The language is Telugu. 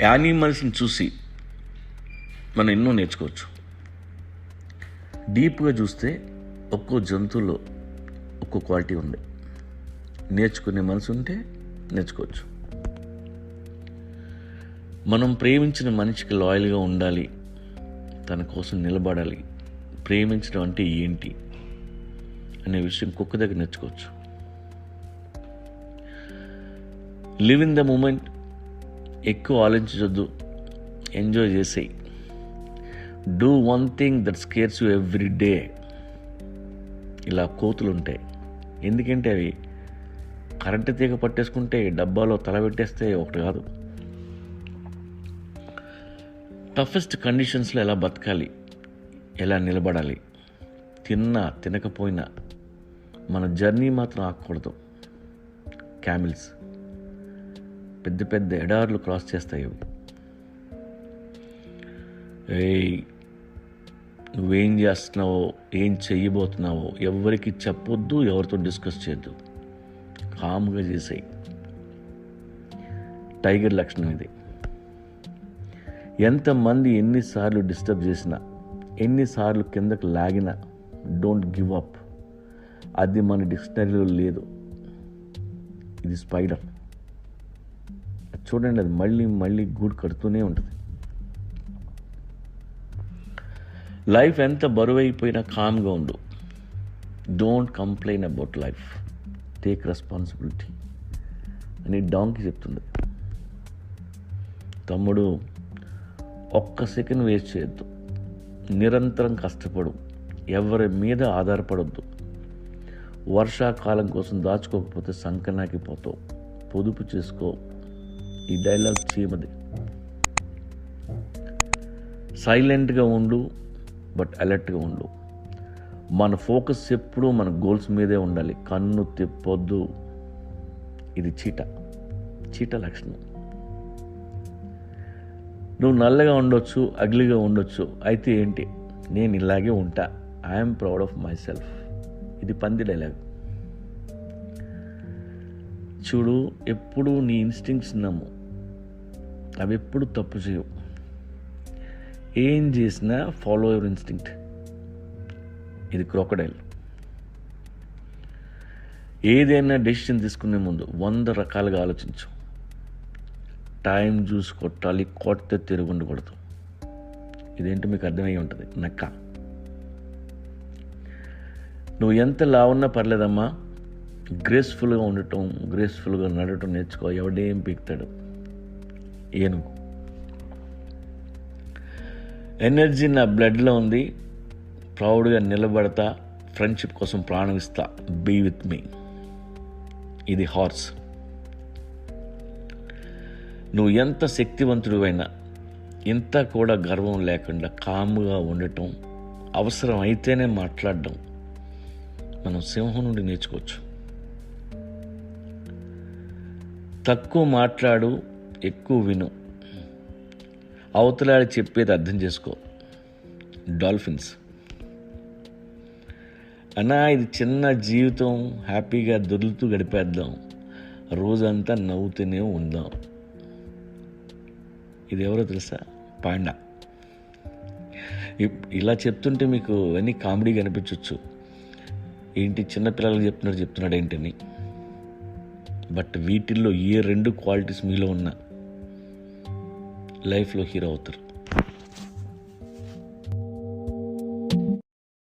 యానిమల్స్ని చూసి మనం ఎన్నో నేర్చుకోవచ్చు. డీప్గా చూస్తే ఒక్కో జంతువులో ఒక్కో క్వాలిటీ ఉంది. నేర్చుకునే మనసు ఉంటే నేర్చుకోవచ్చు. మనం ప్రేమించిన మనిషికి లాయల్గా ఉండాలి, తన కోసం నిలబడాలి. ప్రేమించడం అంటే ఏంటి అనే విషయం కుక్క దగ్గర నేర్చుకోవచ్చు. లివ్ ఇన్ ద మూమెంట్, ఎక్కువ ఆలోచించొద్దు, ఎంజాయ్ చేసేయి. Do one thing that scares you every day. ఇలా కోతులు ఉంటాయి, ఎందుకంటే అవి కరెంటు తీగ పట్టేసుకుంటే డబ్బాలో తల పెట్టేస్తే ఒకటి కాదు. టఫెస్ట్ కండిషన్స్లో ఎలా బతకాలి, ఎలా నిలబడాలి. తిన్నా తినకపోయినా మన జర్నీ మాత్రం ఆగకూడదు. క్యామిల్స్ పెద్ద పెద్ద ఎడార్లు క్రాస్ చేస్తాయి. నువ్వేం చేస్తున్నావో, ఏం చెయ్యబోతున్నావో ఎవరికి చెప్పొద్దు, ఎవరితో డిస్కస్ చేయొద్దు. కామ్గా చేసేయి. టైగర్ లక్షణం ఇది. ఎంతమంది ఎన్నిసార్లు డిస్టర్బ్ చేసినా, ఎన్నిసార్లు కిందకు లాగినా డోంట్ గివ్ అప్. అది మన డిక్షనరీలో లేదు. ఇది స్పైడర్. చూడండి, అది మళ్ళీ మళ్ళీ గూడు కడుతూనే ఉంటుంది. లైఫ్ ఎంత బరువైపోయినా కామ్గా ఉండు. Don't complain about life, take responsibility అని డాంకీ చెప్తుంది. తమ్ముడు, ఒక్క సెకండ్ వేస్ట్ చేయొద్దు. నిరంతరం కష్టపడు, ఎవరి మీద ఆధారపడొద్దు. వర్షాకాలం కోసం దాచుకోకపోతే సంకనాకి పోతావు. పొదుపు చేసుకో. ఈ డైలాగ్ చీమది. సైలెంట్గా ఉండు, బట్ అలర్ట్గా ఉండు. మన ఫోకస్ ఎప్పుడూ మన గోల్స్ మీదే ఉండాలి. కన్ను తిప్పొద్దు. ఇది చీట లక్షణం. నువ్వు నల్లగా ఉండొచ్చు, అగ్లీగా ఉండొచ్చు, అయితే ఏంటి, నేను ఇలాగే ఉంటా. I'm proud of my self. ఇది పంది డైలాగ్. చూడు, ఎప్పుడు నీ ఇన్స్టింక్ట్స్ నమ్ము. అవి ఎప్పుడు తప్పు చేయవు. ఏం చేసినా ఫాలో యువర్ ఇన్స్టింక్ట్. ఇది క్రొకడైల్. ఏదైనా డెసిషన్ తీసుకునే ముందు 100 రకాలుగా ఆలోచించు. టైం చూసి కొట్టాలి, కొడితే తిరుగుండకూడదు. ఇదేంటో మీకు అర్థమయ్యి ఉంటుంది. నక్క. నువ్వు ఎంత లావున్నా పర్లేదమ్మా, గ్రేస్ఫుల్గా ఉండటం, గ్రేస్ఫుల్గా నడటం నేర్చుకో. ఎవడేం పీకుతాడు. ఏనుగు. ఎనర్జీ నా బ్లడ్లో ఉంది, ప్రౌడ్గా నిలబడతా, ఫ్రెండ్షిప్ కోసం ప్రాణం ఇస్తా, బీ విత్ మీ. ఇది హార్స్. నువ్వు ఎంత శక్తివంతుడివైనా ఇంత కూడా గర్వం లేకుండా కామ్గా ఉండటం, అవసరం అయితేనే మాట్లాడడం మనం సింహం నుండి నేర్చుకోవచ్చు. తక్కువ మాట్లాడు, ఎక్కువ విను. అవతలాడి చెప్పేది అర్థం చేసుకో. డాల్ఫిన్స్. అన్నా, ఇది చిన్న జీవితం, హ్యాపీగా దొర్లుతూ గడిపేద్దాం, రోజంతా నవ్వుతూనే ఉందాం. ఇది ఎవరో తెలుసా? పాండా. ఇలా చెప్తుంటే మీకు అన్నీ కామెడీగా అనిపించవచ్చు. ఏంటి చిన్నపిల్లలకు చెప్తున్నాడు ఏంటని. బట్ వీటిల్లో ఏ 2 క్వాలిటీస్ మీలో ఉన్న లైఫ్లో హీరో అవుతారు.